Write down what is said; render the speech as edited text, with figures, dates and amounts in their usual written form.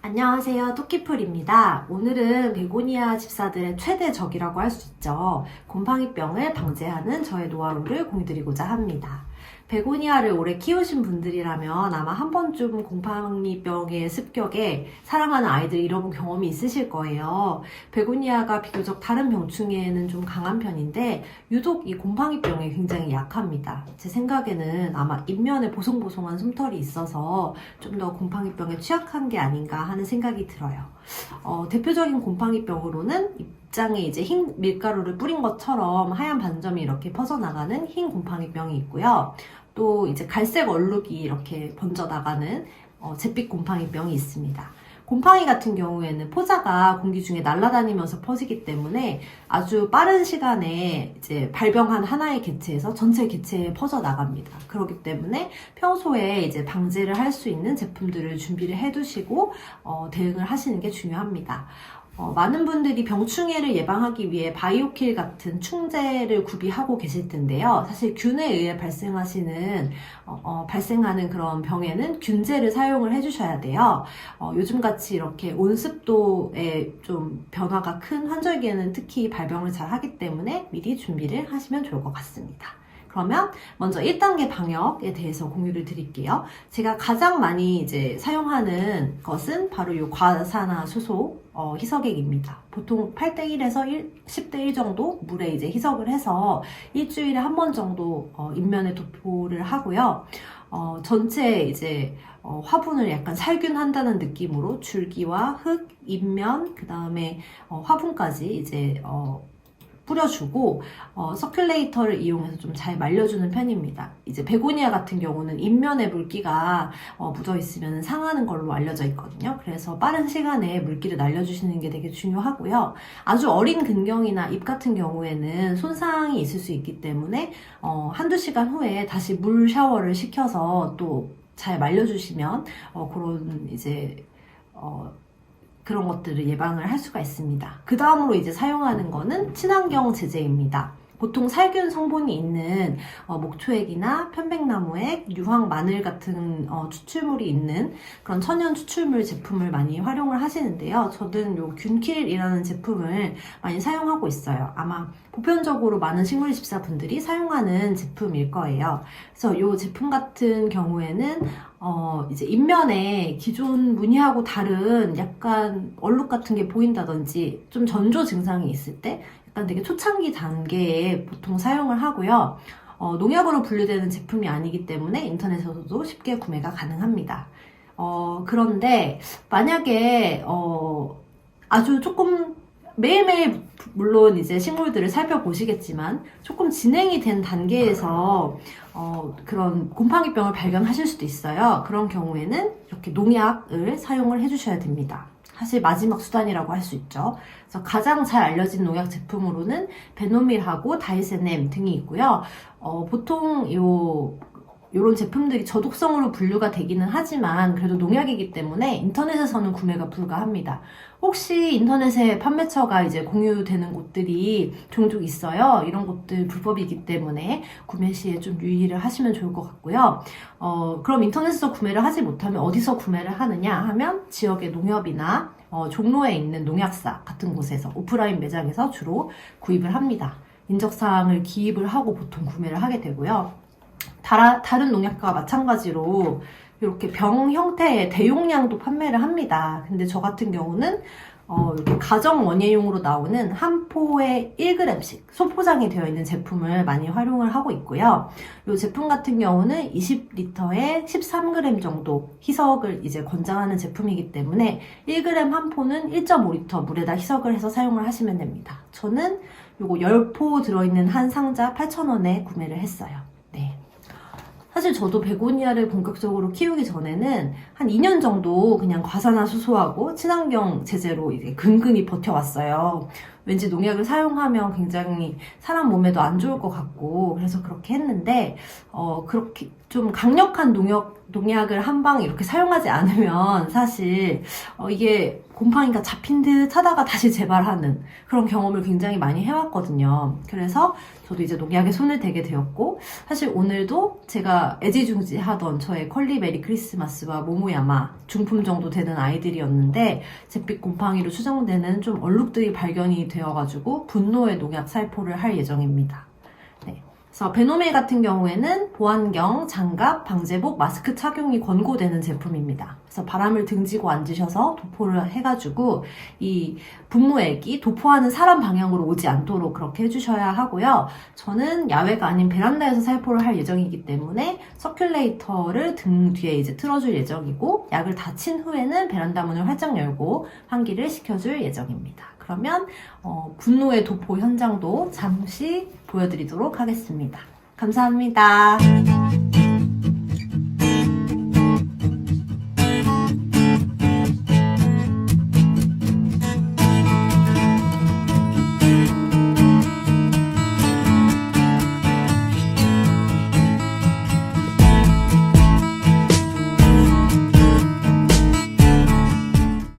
안녕하세요. 토끼풀입니다. 오늘은 베고니아 집사들의 최대 적이라고 할 수 있죠. 곰팡이병을 방제하는 저의 노하우를 공유드리고자 합니다. 베고니아를 오래 키우신 분들이라면 아마 한 번쯤 곰팡이병의 습격에 사랑하는 아이들을 잃어본 경험이 있으실 거예요. 베고니아가 비교적 다른 병충해에는 좀 강한 편인데 유독 이 곰팡이병에 굉장히 약합니다. 제 생각에는 아마 잎면에 보송보송한 솜털이 있어서 좀 더 곰팡이병에 취약한 게 아닌가 하는 생각이 들어요. 대표적인 곰팡이병으로는 입장에 이제 흰 밀가루를 뿌린 것처럼 하얀 반점이 이렇게 퍼져나가는 흰 곰팡이병이 있고요. 또 이제 갈색 얼룩이 이렇게 번져나가는 잿빛 곰팡이병이 있습니다. 곰팡이 같은 경우에는 포자가 공기 중에 날아다니면서 퍼지기 때문에 아주 빠른 시간에 이제 발병한 하나의 개체에서 전체 개체에 퍼져 나갑니다. 그렇기 때문에 평소에 이제 방제를 할 수 있는 제품들을 준비를 해두시고 대응을 하시는 게 중요합니다. 많은 분들이 병충해를 예방하기 위해 바이오킬 같은 충제를 구비하고 계실 텐데요. 사실 균에 의해 발생하는 그런 병에는 균제를 사용을 해주셔야 돼요. 요즘같이 이렇게 온습도에 좀 변화가 큰 환절기에는 특히 발병을 잘 하기 때문에 미리 준비를 하시면 좋을 것 같습니다. 그러면 먼저 1단계 방역에 대해서 공유를 드릴게요. 제가 가장 많이 이제 사용하는 것은 바로 이 과산화수소 희석액입니다. 보통 8대1에서 10대1 정도 물에 이제 희석을 해서 일주일에 한 번 정도 잎면에 도포를 하고요. 전체 이제 화분을 약간 살균한다는 느낌으로 줄기와 흙, 잎면, 그 다음에 화분까지 이제 뿌려주고 서큘레이터를 이용해서 좀 잘 말려주는 편입니다. 이제 베고니아 같은 경우는 잎면에 물기가 묻어 있으면 상하는 걸로 알려져 있거든요. 그래서 빠른 시간에 물기를 날려주시는 게 되게 중요하고요. 아주 어린 근경이나 잎 같은 경우에는 손상이 있을 수 있기 때문에 한두 시간 후에 다시 물 샤워를 시켜서 또 잘 말려주시면 그런 이제 그런 것들을 예방을 할 수가 있습니다. 그 다음으로 이제 사용하는 거는 친환경 제제입니다. 보통 살균 성분이 있는 목초액이나 편백나무액, 유황, 마늘 같은 추출물이 있는 그런 천연 추출물 제품을 많이 활용을 하시는데요. 저는 요 균킬이라는 제품을 많이 사용하고 있어요. 아마 보편적으로 많은 식물 집사분들이 사용하는 제품일 거예요. 그래서 요 제품 같은 경우에는 이제 잎면에 기존 무늬하고 다른 약간 얼룩 같은 게 보인다든지 좀 전조 증상이 있을 때 약간 되게 초창기 단계에 보통 사용을 하고요. 농약으로 분류되는 제품이 아니기 때문에 인터넷에서도 쉽게 구매가 가능합니다. 그런데 만약에 아주 조금 매일매일 물론 이제 식물들을 살펴보시겠지만 조금 진행이 된 단계에서 그런 곰팡이병을 발견하실 수도 있어요. 그런 경우에는 이렇게 농약을 사용을 해주셔야 됩니다. 사실 마지막 수단이라고 할 수 있죠. 그래서 가장 잘 알려진 농약 제품으로는 베노밀하고 다이세넴 등이 있고요. 보통 이런 제품들이 저독성으로 분류가 되기는 하지만 그래도 농약이기 때문에 인터넷에서는 구매가 불가합니다. 혹시 인터넷에 판매처가 이제 공유되는 곳들이 종종 있어요. 이런 곳들 불법이기 때문에 구매 시에 좀 유의를 하시면 좋을 것 같고요. 그럼 인터넷에서 구매를 하지 못하면 어디서 구매를 하느냐 하면 지역의 농협이나 종로에 있는 농약사 같은 곳에서 오프라인 매장에서 주로 구입을 합니다. 인적사항을 기입을 하고 보통 구매를 하게 되고요. 다른 농약과 마찬가지로 이렇게 병 형태의 대용량도 판매를 합니다. 근데 저 같은 경우는 이렇게 가정 원예용으로 나오는 한 포에 1g씩 소포장이 되어 있는 제품을 많이 활용을 하고 있고요. 이 제품 같은 경우는 20리터에 13g 정도 희석을 이제 권장하는 제품이기 때문에 1g 한 포는 1.5리터 물에다 희석을 해서 사용을 하시면 됩니다. 저는 요거 10포 들어있는 한 상자 8,000원에 구매를 했어요. 네. 사실 저도 베고니아를 본격적으로 키우기 전에는 한 2년 정도 그냥 과산화수소하고 친환경 제재로 이제 근근히 버텨왔어요. 왠지 농약을 사용하면 굉장히 사람 몸에도 안 좋을 것 같고 그래서 그렇게 했는데 그렇게 좀 강력한 농약을 한 방 이렇게 사용하지 않으면 사실 이게 곰팡이가 잡힌 듯 하다가 다시 재발하는 그런 경험을 굉장히 많이 해왔거든요. 그래서 저도 이제 농약에 손을 대게 되었고 사실 오늘도 제가 애지중지하던 저의 컬리 메리 크리스마스와 모모야마 중품 정도 되는 아이들이었는데 잿빛 곰팡이로 추정되는 좀 얼룩들이 발견이 되어가지고 분노의 농약 살포를 할 예정입니다. 그래서 베노밀 같은 경우에는 보안경, 장갑, 방제복, 마스크 착용이 권고되는 제품입니다. 그래서 바람을 등지고 앉으셔서 도포를 해가지고 이 분무액이 도포하는 사람 방향으로 오지 않도록 그렇게 해주셔야 하고요. 저는 야외가 아닌 베란다에서 살포를 할 예정이기 때문에 서큘레이터를 등 뒤에 이제 틀어줄 예정이고 약을 다 친 후에는 베란다 문을 활짝 열고 환기를 시켜줄 예정입니다. 그러면 분노의 도포 현장도 잠시 보여드리도록 하겠습니다. 감사합니다.